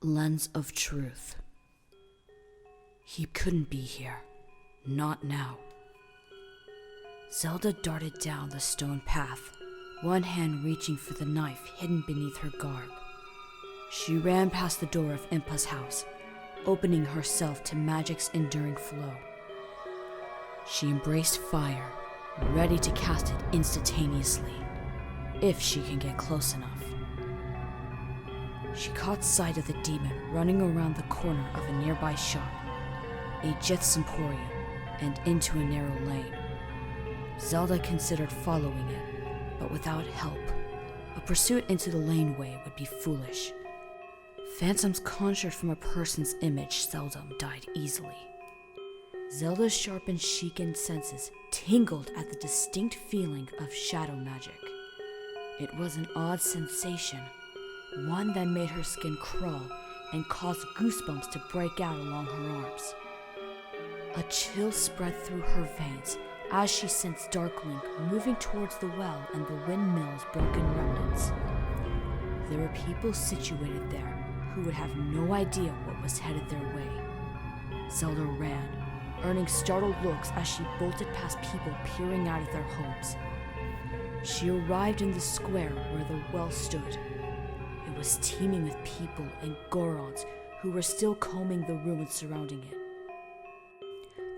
lens of truth. He couldn't be here. Not now. Zelda darted down the stone path, one hand reaching for the knife hidden beneath her garb. She ran past the door of Impa's house, opening herself to magic's enduring flow. She embraced fire, ready to cast it instantaneously, if she can get close enough. She caught sight of the demon running around the corner of a nearby shop, a Jith's Emporium, and into a narrow lane. Zelda considered following it, but without help, a pursuit into the laneway would be foolish. Phantoms conjured from a person's image seldom died easily. Zelda's sharpened Sheikened senses tingled at the distinct feeling of shadow magic. It was an odd sensation, one that made her skin crawl and caused goosebumps to break out along her arms. A chill spread through her veins as she sensed Darklink moving towards the well and the windmill's broken remnants. There were people situated there who would have no idea what was headed their way. Zelda ran, earning startled looks as she bolted past people peering out of their homes. She arrived in the square where the well stood. It was teeming with people and Gorons who were still combing the ruins surrounding it.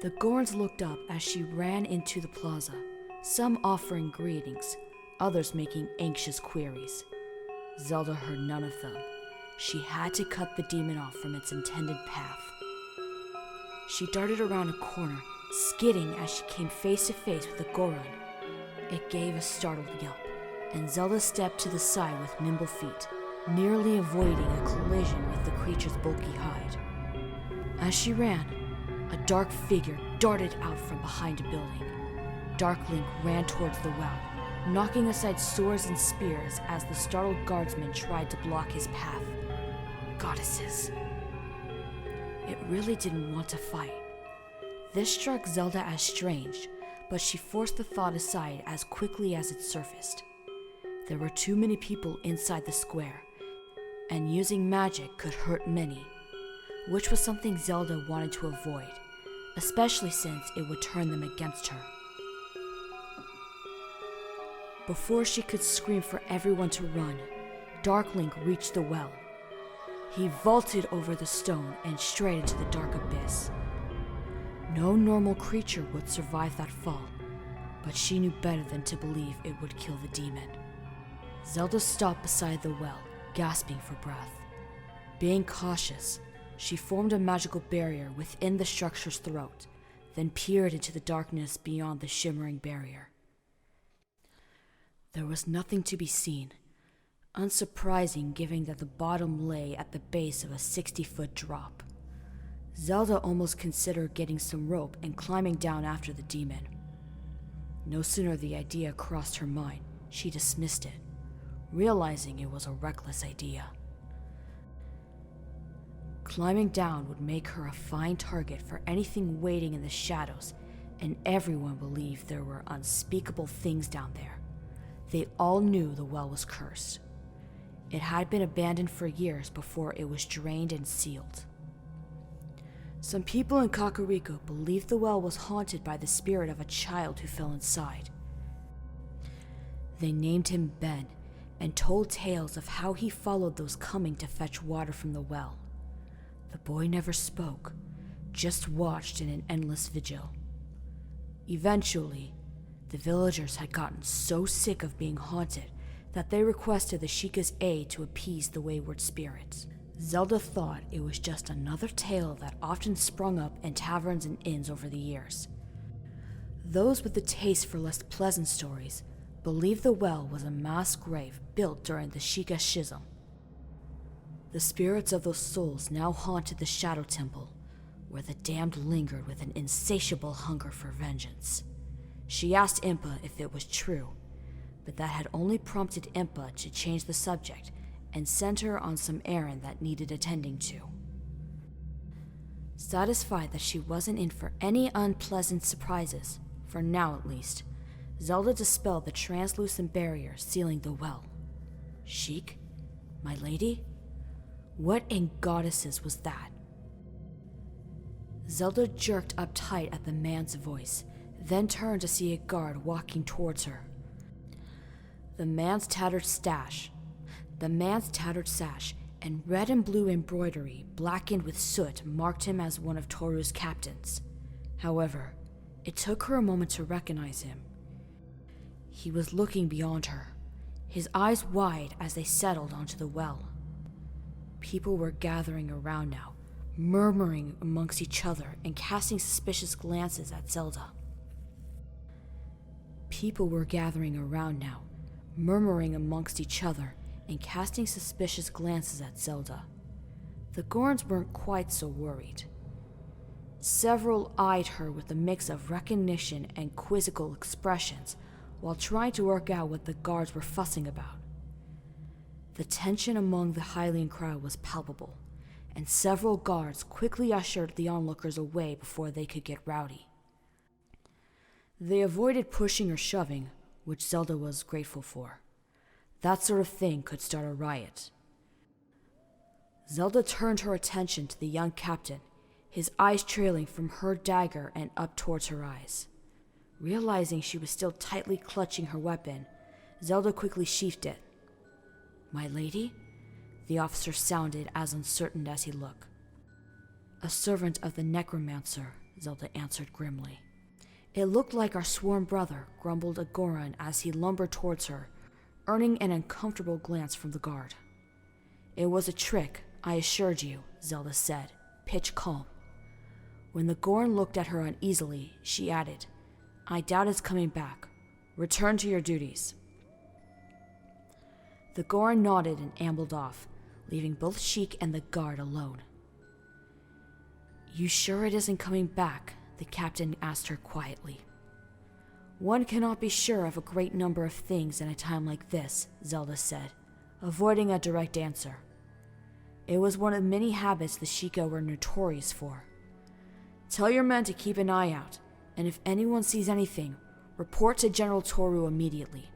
The Gorons looked up as she ran into the plaza, some offering greetings, others making anxious queries. Zelda heard none of them. She had to cut the demon off from its intended path. She darted around a corner, skidding as she came face to face with a Goron. It gave a startled yelp, and Zelda stepped to the side with nimble feet, nearly avoiding a collision with the creature's bulky hide. As she ran, a dark figure darted out from behind a building. Darklink ran towards the well, knocking aside swords and spears as the startled guardsmen tried to block his path. Goddesses. It really didn't want to fight. This struck Zelda as strange, but she forced the thought aside as quickly as it surfaced. There were too many people inside the square, and using magic could hurt many, which was something Zelda wanted to avoid, especially since it would turn them against her. Before she could scream for everyone to run, Darklink reached the well. He vaulted over the stone and straight into the dark abyss. No normal creature would survive that fall, but she knew better than to believe it would kill the demon. Zelda stopped beside the well, gasping for breath. Being cautious, she formed a magical barrier within the structure's throat, then peered into the darkness beyond the shimmering barrier. There was nothing to be seen, unsurprising given that the bottom lay at the base of a 60-foot drop. Zelda almost considered getting some rope and climbing down after the demon. No sooner the idea crossed her mind, she dismissed it, realizing it was a reckless idea. Climbing down would make her a fine target for anything waiting in the shadows, and everyone believed there were unspeakable things down there. They all knew the well was cursed. It had been abandoned for years before it was drained and sealed. Some people in Kakariko believed the well was haunted by the spirit of a child who fell inside. They named him Ben and told tales of how he followed those coming to fetch water from the well. The boy never spoke, just watched in an endless vigil. Eventually, the villagers had gotten so sick of being haunted that they requested the Sheikah's aid to appease the wayward spirits. Zelda thought it was just another tale that often sprung up in taverns and inns over the years. Those with the taste for less pleasant stories believed the well was a mass grave built during the Sheikah Schism. The spirits of those souls now haunted the Shadow Temple, where the damned lingered with an insatiable hunger for vengeance. She asked Impa if it was true, but that had only prompted Impa to change the subject and sent her on some errand that needed attending to. Satisfied that she wasn't in for any unpleasant surprises, for now at least, Zelda dispelled the translucent barrier sealing the well. Sheik? My lady? What in goddesses was that? Zelda jerked up tight at the man's voice, then turned to see a guard walking towards her. The man's tattered sash and red and blue embroidery blackened with soot marked him as one of Toru's captains. However, it took her a moment to recognize him. He was looking beyond her, his eyes wide as they settled onto the well. People were gathering around now, murmuring amongst each other and casting suspicious glances at Zelda. The Gorns weren't quite so worried. Several eyed her with a mix of recognition and quizzical expressions while trying to work out what the guards were fussing about. The tension among the Hylian crowd was palpable, and several guards quickly ushered the onlookers away before they could get rowdy. They avoided pushing or shoving, which Zelda was grateful for. That sort of thing could start a riot. Zelda turned her attention to the young captain, his eyes trailing from her dagger and up towards her eyes. Realizing she was still tightly clutching her weapon, Zelda quickly sheathed it. "My lady?" the officer sounded as uncertain as he looked. "A servant of the necromancer," Zelda answered grimly. "It looked like our sworn brother," grumbled a Goron as he lumbered towards her, earning an uncomfortable glance from the guard. "It was a trick, I assured you," Zelda said, pitch calm. When the Goron looked at her uneasily, she added, "I doubt it's coming back. Return to your duties." The Goron nodded and ambled off, leaving both Sheik and the guard alone. "You sure it isn't coming back?" the captain asked her quietly. "One cannot be sure of a great number of things in a time like this," Zelda said, avoiding a direct answer. It was one of many habits the Sheikah were notorious for. "Tell your men to keep an eye out, and if anyone sees anything, report to General Toru immediately."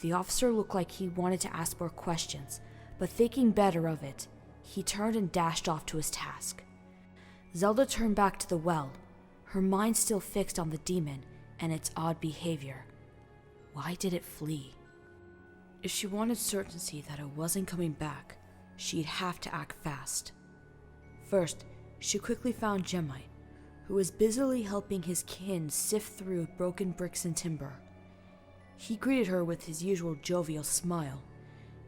The officer looked like he wanted to ask more questions, but thinking better of it, he turned and dashed off to his task. Zelda turned back to the well, her mind still fixed on the demon and its odd behavior. Why did it flee? If she wanted certainty that it wasn't coming back, she'd have to act fast. First, she quickly found Gemite, who was busily helping his kin sift through broken bricks and timber. He greeted her with his usual jovial smile,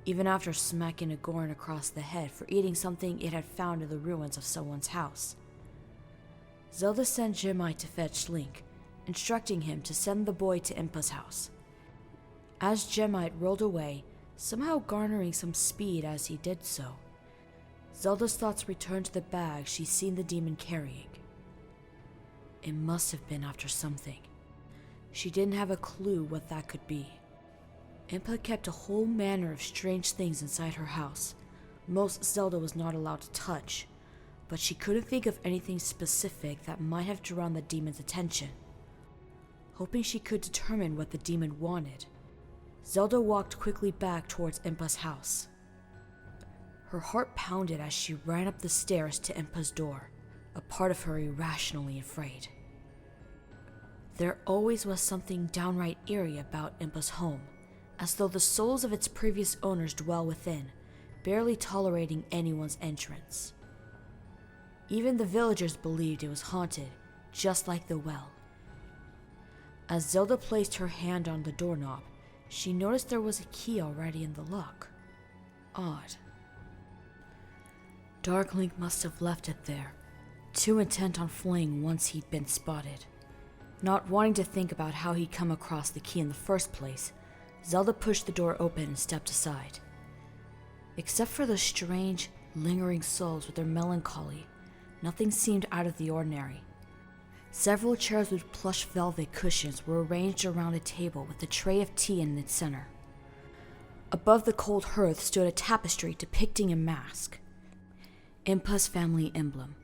even after smacking a Goron across the head for eating something it had found in the ruins of someone's house. Zelda sent Gemite to fetch Link, instructing him to send the boy to Impa's house. As Gemite rolled away, somehow garnering some speed as he did so, Zelda's thoughts returned to the bag she'd seen the demon carrying. It must have been after something. She didn't have a clue what that could be. Impa kept a whole manner of strange things inside her house. Most Zelda was not allowed to touch, but she couldn't think of anything specific that might have drawn the demon's attention. Hoping she could determine what the demon wanted, Zelda walked quickly back towards Impa's house. Her heart pounded as she ran up the stairs to Impa's door, a part of her irrationally afraid. There always was something downright eerie about Impa's home, as though the souls of its previous owners dwell within, barely tolerating anyone's entrance. Even the villagers believed it was haunted, just like the well. As Zelda placed her hand on the doorknob, she noticed there was a key already in the lock. Odd. Dark Link must have left it there, too intent on fleeing once he'd been spotted. Not wanting to think about how he'd come across the key in the first place, Zelda pushed the door open and stepped aside. Except for the strange, lingering souls with their melancholy, nothing seemed out of the ordinary. Several chairs with plush velvet cushions were arranged around a table with a tray of tea in its center. Above the cold hearth stood a tapestry depicting a mask, Impa's family emblem.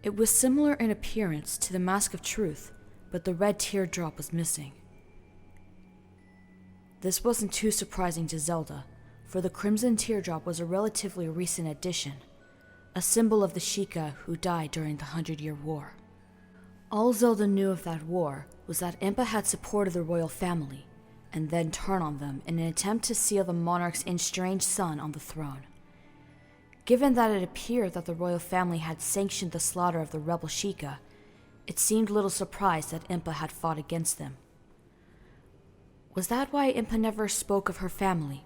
It was similar in appearance to the Mask of Truth, but the red teardrop was missing. This wasn't too surprising to Zelda, for the crimson teardrop was a relatively recent addition, a symbol of the Sheikah who died during the 100-Year War. All Zelda knew of that war was that Impa had supported the royal family, and then turned on them in an attempt to seal the monarch's estranged son on the throne. Given that it appeared that the royal family had sanctioned the slaughter of the rebel Sheikah, it seemed little surprise that Impa had fought against them. Was that why Impa never spoke of her family?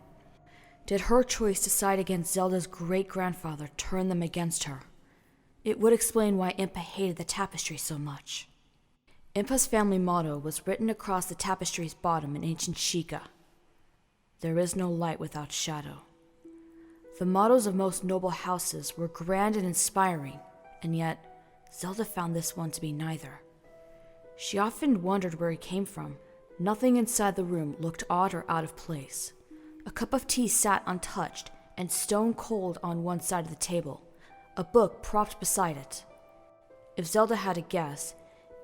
Did her choice to side against Zelda's great-grandfather turn them against her? It would explain why Impa hated the tapestry so much. Impa's family motto was written across the tapestry's bottom in ancient Sheikah. There is no light without shadow. The mottos of most noble houses were grand and inspiring, and yet Zelda found this one to be neither. She often wondered where he came from. Nothing inside the room looked odd or out of place. A cup of tea sat untouched and stone cold on one side of the table, a book propped beside it. If Zelda had to guess,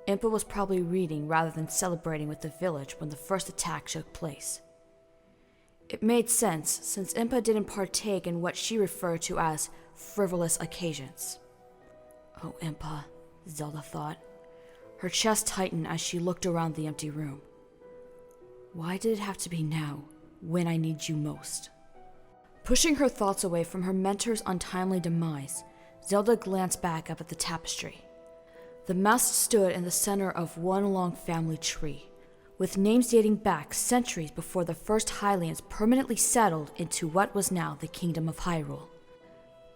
Impa was probably reading rather than celebrating with the village when the first attack took place. It made sense, since Impa didn't partake in what she referred to as frivolous occasions. Oh, Impa, Zelda thought. Her chest tightened as she looked around the empty room. Why did it have to be now, when I need you most? Pushing her thoughts away from her mentor's untimely demise, Zelda glanced back up at the tapestry. The mast stood in the center of one long family tree, with names dating back centuries before the first Hylians permanently settled into what was now the Kingdom of Hyrule.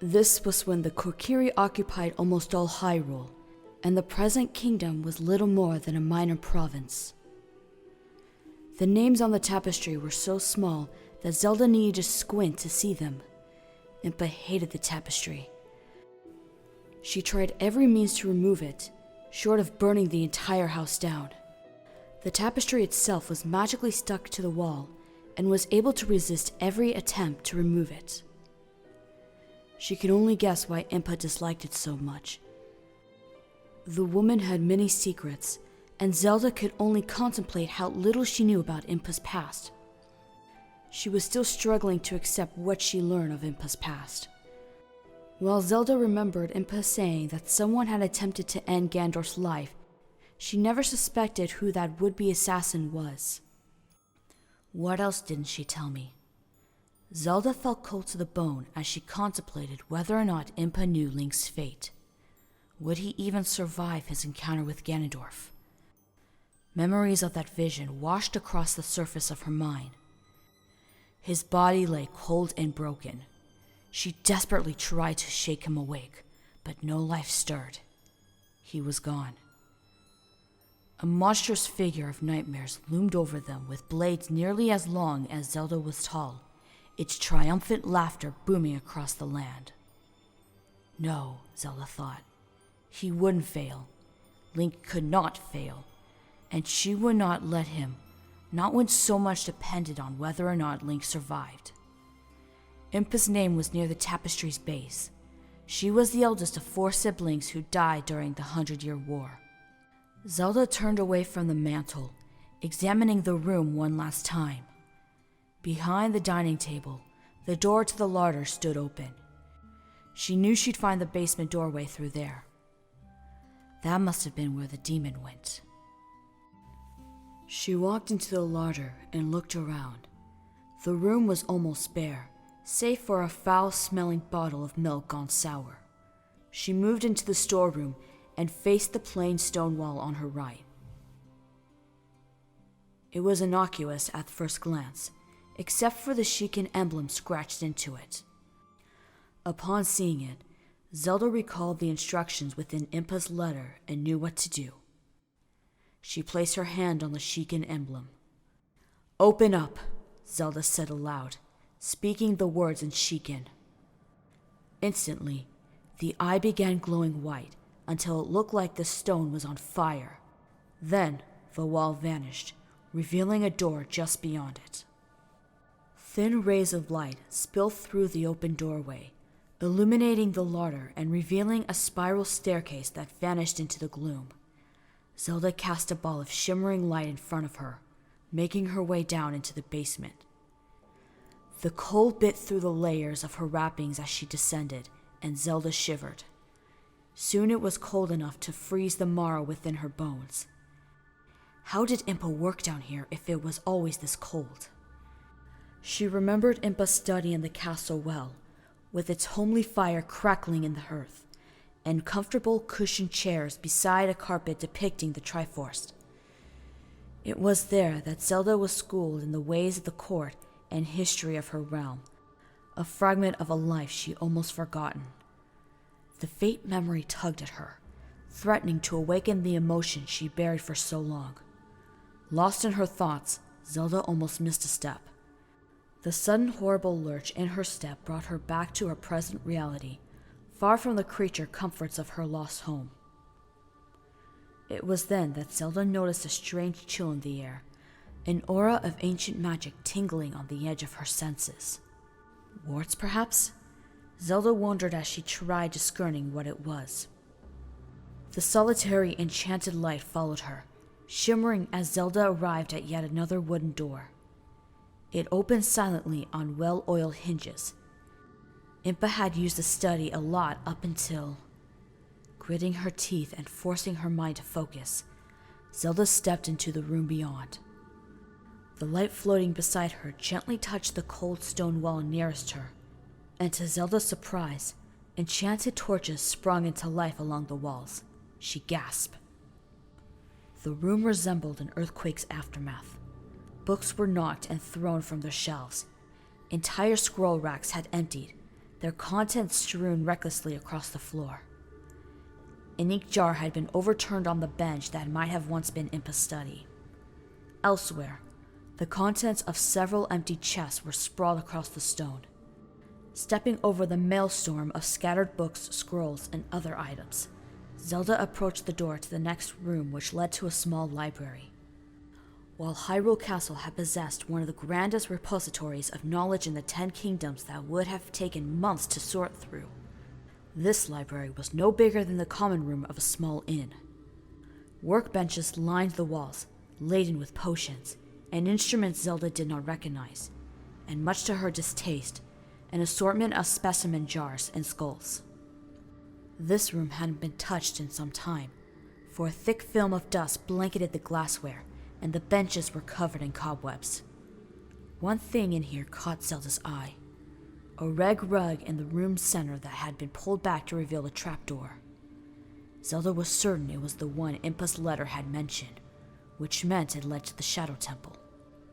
This was when the Kokiri occupied almost all Hyrule, and the present kingdom was little more than a minor province. The names on the tapestry were so small that Zelda needed to squint to see them. Impa hated the tapestry. She tried every means to remove it, short of burning the entire house down. The tapestry itself was magically stuck to the wall and was able to resist every attempt to remove it. She could only guess why Impa disliked it so much. The woman had many secrets, and Zelda could only contemplate how little she knew about Impa's past. She was still struggling to accept what she learned of Impa's past. While Zelda remembered Impa saying that someone had attempted to end Ganondorf's life, she never suspected who that would-be assassin was. What else didn't she tell me? Zelda felt cold to the bone as she contemplated whether or not Impa knew Link's fate. Would he even survive his encounter with Ganondorf? Memories of that vision washed across the surface of her mind. His body lay cold and broken. She desperately tried to shake him awake, but no life stirred. He was gone. A monstrous figure of nightmares loomed over them with blades nearly as long as Zelda was tall, its triumphant laughter booming across the land. No, Zelda thought. He wouldn't fail. Link could not fail. And she would not let him, not when so much depended on whether or not Link survived. Impa's name was near the tapestry's base. She was the eldest of 4 siblings who died during the 100-Year War. Zelda turned away from the mantle, examining the room one last time. Behind the dining table, the door to the larder stood open. She knew she'd find the basement doorway through there. That must have been where the demon went. She walked into the larder and looked around. The room was almost bare, save for a foul-smelling bottle of milk gone sour. She moved into the storeroom and faced the plain stone wall on her right. It was innocuous at first glance, except for the Sheikah emblem scratched into it. Upon seeing it, Zelda recalled the instructions within Impa's letter and knew what to do. She placed her hand on the Sheikah emblem. "Open up," Zelda said aloud, speaking the words in Sheikah. Instantly, the eye began glowing white until it looked like the stone was on fire. Then, the wall vanished, revealing a door just beyond it. Thin rays of light spilled through the open doorway, illuminating the larder and revealing a spiral staircase that vanished into the gloom. Zelda cast a ball of shimmering light in front of her, making her way down into the basement. The cold bit through the layers of her wrappings as she descended, and Zelda shivered. Soon it was cold enough to freeze the marrow within her bones. How did Impa work down here if it was always this cold? She remembered Impa's study in the castle well, with its homely fire crackling in the hearth, and comfortable cushioned chairs beside a carpet depicting the Triforce. It was there that Zelda was schooled in the ways of the court and history of her realm, a fragment of a life she almost forgotten. The faint memory tugged at her, threatening to awaken the emotion she buried for so long. Lost in her thoughts, Zelda almost missed a step. The sudden horrible lurch in her step brought her back to her present reality, far from the creature comforts of her lost home. It was then that Zelda noticed a strange chill in the air, an aura of ancient magic tingling on the edge of her senses. Warts, perhaps? Zelda wondered as she tried discerning what it was. The solitary, enchanted light followed her, shimmering as Zelda arrived at yet another wooden door. It opened silently on well-oiled hinges. Impa had used the study a lot up until... Gritting her teeth and forcing her mind to focus, Zelda stepped into the room beyond. The light floating beside her gently touched the cold stone wall nearest her, and to Zelda's surprise, enchanted torches sprung into life along the walls. She gasped. The room resembled an earthquake's aftermath. Books were knocked and thrown from their shelves. Entire scroll racks had emptied, their contents strewn recklessly across the floor. An ink jar had been overturned on the bench that might have once been Impa's study. Elsewhere, the contents of several empty chests were sprawled across the stone. Stepping over the maelstrom of scattered books, scrolls, and other items, Zelda approached the door to the next room, which led to a small library. While Hyrule Castle had possessed one of the grandest repositories of knowledge in the 10 Kingdoms that would have taken months to sort through, this library was no bigger than the common room of a small inn. Workbenches lined the walls, laden with potions, and instruments Zelda did not recognize, and much to her distaste, an assortment of specimen jars and skulls. This room hadn't been touched in some time, for a thick film of dust blanketed the glassware, and the benches were covered in cobwebs. One thing in here caught Zelda's eye. A red rug in the room's center that had been pulled back to reveal a trapdoor. Zelda was certain it was the one Impa's letter had mentioned, which meant it led to the Shadow Temple.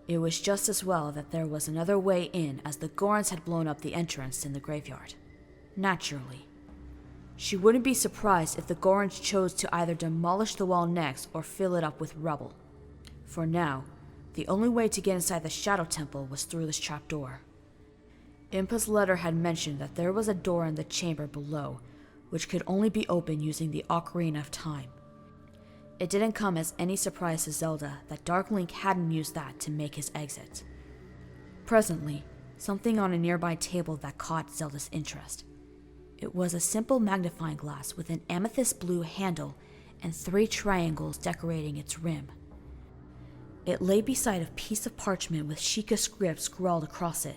It was just as well that there was another way in, as the Gorons had blown up the entrance in the graveyard. Naturally. She wouldn't be surprised if the Gorons chose to either demolish the wall next or fill it up with rubble. For now, the only way to get inside the Shadow Temple was through this trapdoor. Impa's letter had mentioned that there was a door in the chamber below, which could only be opened using the Ocarina of Time. It didn't come as any surprise to Zelda that Dark Link hadn't used that to make his exit. Presently, something on a nearby table that caught Zelda's interest. It was a simple magnifying glass with an amethyst blue handle and 3 triangles decorating its rim. It lay beside a piece of parchment with Sheikah script scrawled across it.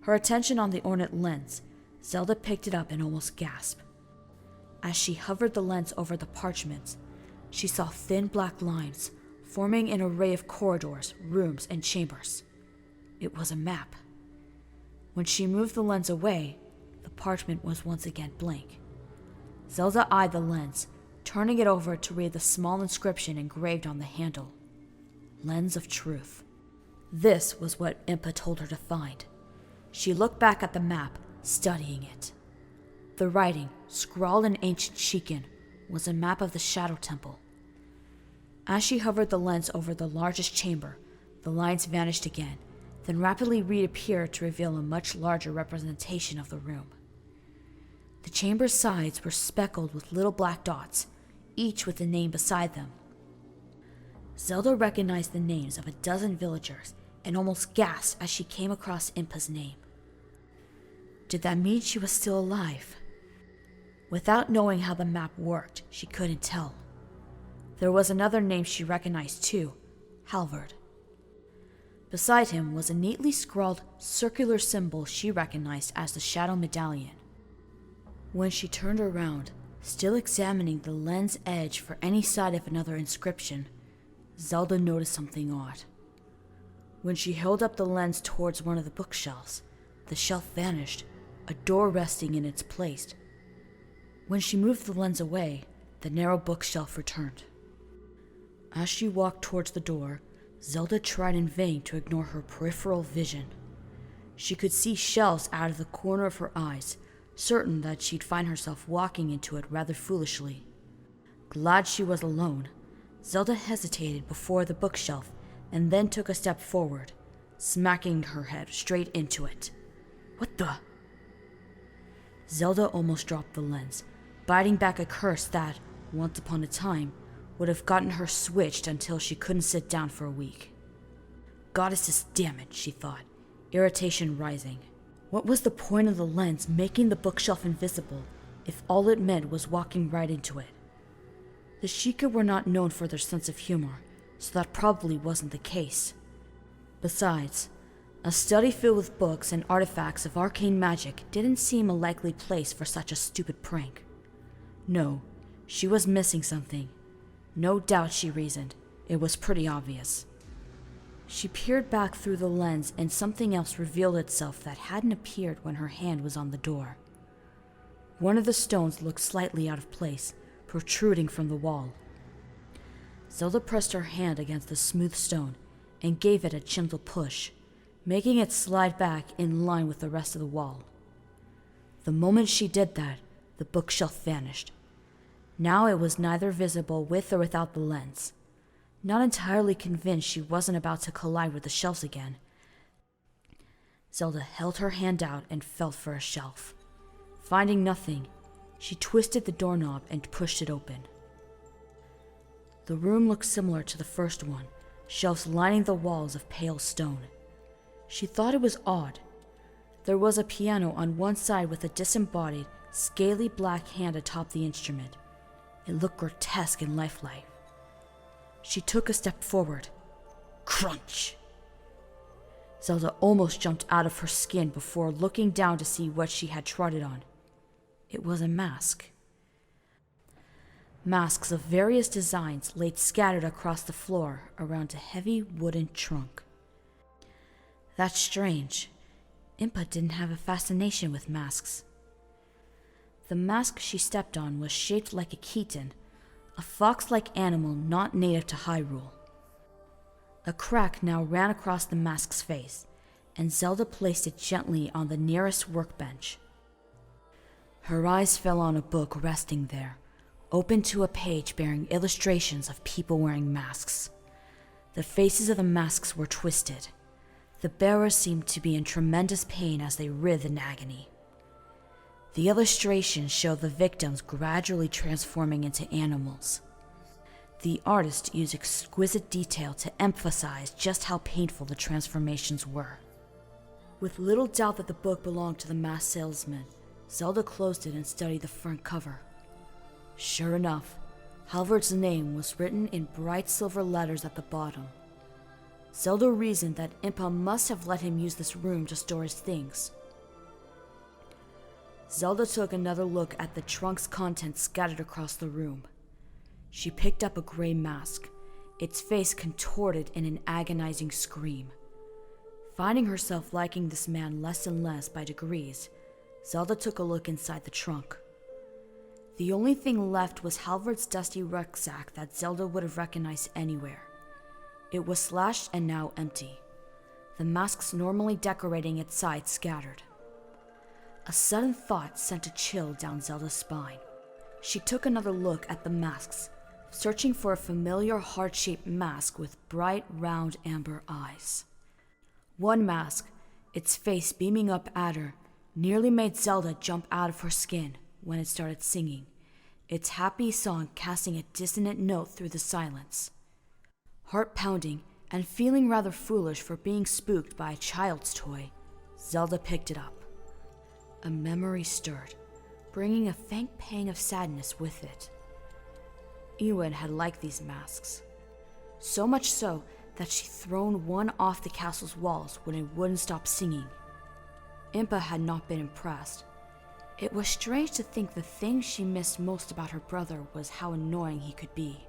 Her attention on the ornate lens, Zelda picked it up and almost gasped. As she hovered the lens over the parchments, she saw thin black lines forming an array of corridors, rooms, and chambers. It was a map. When she moved the lens away, the parchment was once again blank. Zelda eyed the lens, turning it over to read the small inscription engraved on the handle. Lens of Truth. This was what Impa told her to find. She looked back at the map, studying it. The writing, scrawled in ancient Sheikah, was a map of the Shadow Temple. As she hovered the lens over the largest chamber, the lines vanished again, then rapidly reappeared to reveal a much larger representation of the room. The chamber's sides were speckled with little black dots, each with a name beside them. Zelda recognized the names of a dozen villagers and almost gasped as she came across Impa's name. Did that mean she was still alive? Without knowing how the map worked, she couldn't tell. There was another name she recognized too, Halvard. Beside him was a neatly scrawled circular symbol she recognized as the Shadow Medallion. When she turned around, still examining the lens edge for any sign of another inscription, Zelda noticed something odd. When she held up the lens towards one of the bookshelves, the shelf vanished, a door resting in its place. When she moved the lens away, the narrow bookshelf returned. As she walked towards the door, Zelda tried in vain to ignore her peripheral vision. She could see shelves out of the corner of her eyes, certain that she'd find herself walking into it rather foolishly. Glad she was alone, Zelda hesitated before the bookshelf and then took a step forward, smacking her head straight into it. What the? Zelda almost dropped the lens, biting back a curse that, once upon a time, would have gotten her switched until she couldn't sit down for a week. Goddesses, damn it, she thought, irritation rising. What was the point of the lens making the bookshelf invisible if all it meant was walking right into it? The Sheikah were not known for their sense of humor, so that probably wasn't the case. Besides, a study filled with books and artifacts of arcane magic didn't seem a likely place for such a stupid prank. No, she was missing something. No doubt, she reasoned. It was pretty obvious. She peered back through the lens and something else revealed itself that hadn't appeared when her hand was on the door. One of the stones looked slightly out of place, protruding from the wall. Zelda pressed her hand against the smooth stone and gave it a gentle push, making it slide back in line with the rest of the wall. The moment she did that, the bookshelf vanished. Now it was neither visible with or without the lens. Not entirely convinced she wasn't about to collide with the shelves again, Zelda held her hand out and felt for a shelf. Finding nothing, she twisted the doorknob and pushed it open. The room looked similar to the first one, shelves lining the walls of pale stone. She thought it was odd. There was a piano on one side with a disembodied, scaly black hand atop the instrument. It looked grotesque and lifelike. She took a step forward. Crunch! Zelda almost jumped out of her skin before looking down to see what she had trotted on. It was a mask. Masks of various designs lay scattered across the floor around a heavy wooden trunk. That's strange. Impa didn't have a fascination with masks. The mask she stepped on was shaped like a Keaton, a fox-like animal not native to Hyrule. A crack now ran across the mask's face, and Zelda placed it gently on the nearest workbench. Her eyes fell on a book resting there, open to a page bearing illustrations of people wearing masks. The faces of the masks were twisted. The bearers seemed to be in tremendous pain as they writhed in agony. The illustrations showed the victims gradually transforming into animals. The artist used exquisite detail to emphasize just how painful the transformations were. With little doubt that the book belonged to the masked salesman, Zelda closed it and studied the front cover. Sure enough, Halvard's name was written in bright silver letters at the bottom. Zelda reasoned that Impa must have let him use this room to store his things. Zelda took another look at the trunk's contents scattered across the room. She picked up a gray mask, its face contorted in an agonizing scream. Finding herself liking this man less and less by degrees, Zelda took a look inside the trunk. The only thing left was Halvard's dusty rucksack that Zelda would have recognized anywhere. It was slashed and now empty, the masks normally decorating its sides scattered. A sudden thought sent a chill down Zelda's spine. She took another look at the masks, searching for a familiar heart-shaped mask with bright, round amber eyes. One mask, its face beaming up at her, nearly made Zelda jump out of her skin when it started singing, its happy song casting a dissonant note through the silence. Heart-pounding and feeling rather foolish for being spooked by a child's toy, Zelda picked it up. A memory stirred, bringing a faint pang of sadness with it. Ewan had liked these masks. So much so that she'd thrown one off the castle's walls when it wouldn't stop singing. Impa had not been impressed. It was strange to think the thing she missed most about her brother was how annoying he could be.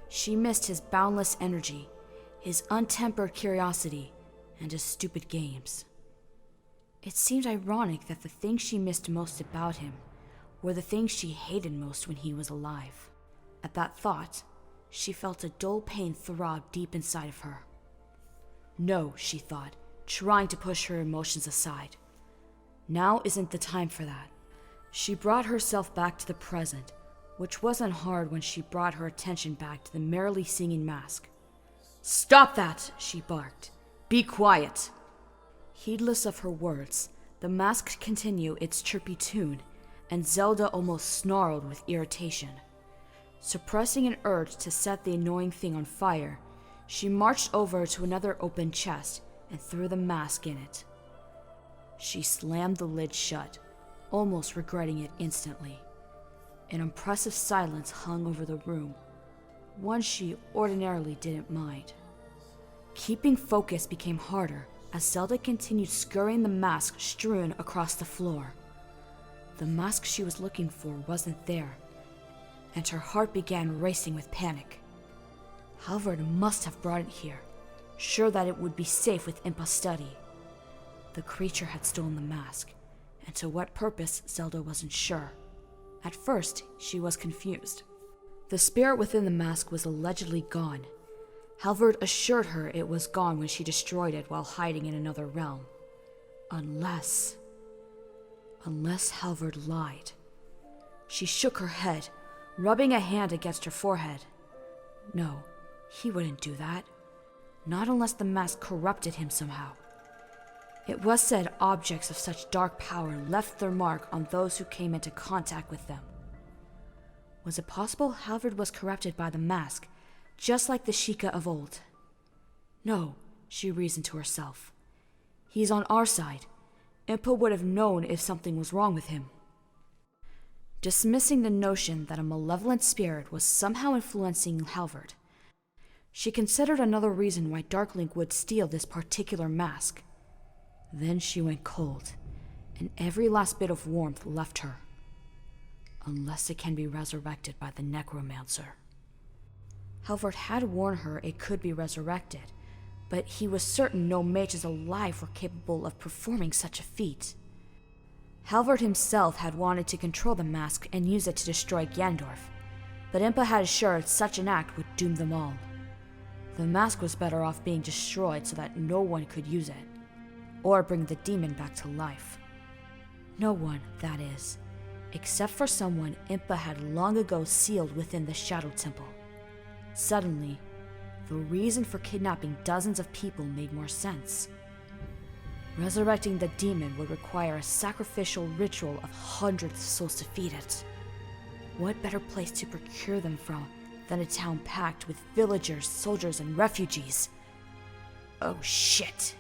She missed his boundless energy, his untempered curiosity, and his stupid games. It seemed ironic that the things she missed most about him were the things she hated most when he was alive. At that thought, she felt a dull pain throb deep inside of her. No, she thought, trying to push her emotions aside. Now isn't the time for that. She brought herself back to the present, which wasn't hard when she brought her attention back to the merrily singing mask. "Stop that!" she barked. "Be quiet!" Heedless of her words, the mask continued its chirpy tune, and Zelda almost snarled with irritation. Suppressing an urge to set the annoying thing on fire, she marched over to another open chest and threw the mask in it. She slammed the lid shut, almost regretting it instantly. An impressive silence hung over the room, one she ordinarily didn't mind. Keeping focus became harder as Zelda continued scurrying the mask strewn across the floor. The mask she was looking for wasn't there, and her heart began racing with panic. Halvard must have brought it here, sure that it would be safe with Impa's study. The creature had stolen the mask, and to what purpose Zelda wasn't sure. At first, she was confused. The spirit within the mask was allegedly gone. Halvard assured her it was gone when she destroyed it while hiding in another realm. Unless Halvard lied. She shook her head, rubbing a hand against her forehead. No, he wouldn't do that. Not unless the mask corrupted him somehow. It was said objects of such dark power left their mark on those who came into contact with them. Was it possible Halvard was corrupted by the mask, just like the Sheikah of old? No, she reasoned to herself. He's on our side. Impa would have known if something was wrong with him. Dismissing the notion that a malevolent spirit was somehow influencing Halvard, she considered another reason why Darklink would steal this particular mask. Then she went cold, and every last bit of warmth left her. Unless it can be resurrected by the necromancer. Halvard had warned her it could be resurrected, but he was certain no mages alive were capable of performing such a feat. Halvard himself had wanted to control the mask and use it to destroy Gandorf, but Impa had assured such an act would doom them all. The mask was better off being destroyed so that no one could use it, or bring the demon back to life. No one, that is, except for someone Impa had long ago sealed within the Shadow Temple. Suddenly, the reason for kidnapping dozens of people made more sense. Resurrecting the demon would require a sacrificial ritual of hundreds of souls to feed it. What better place to procure them from than a town packed with villagers, soldiers, and refugees? Oh shit!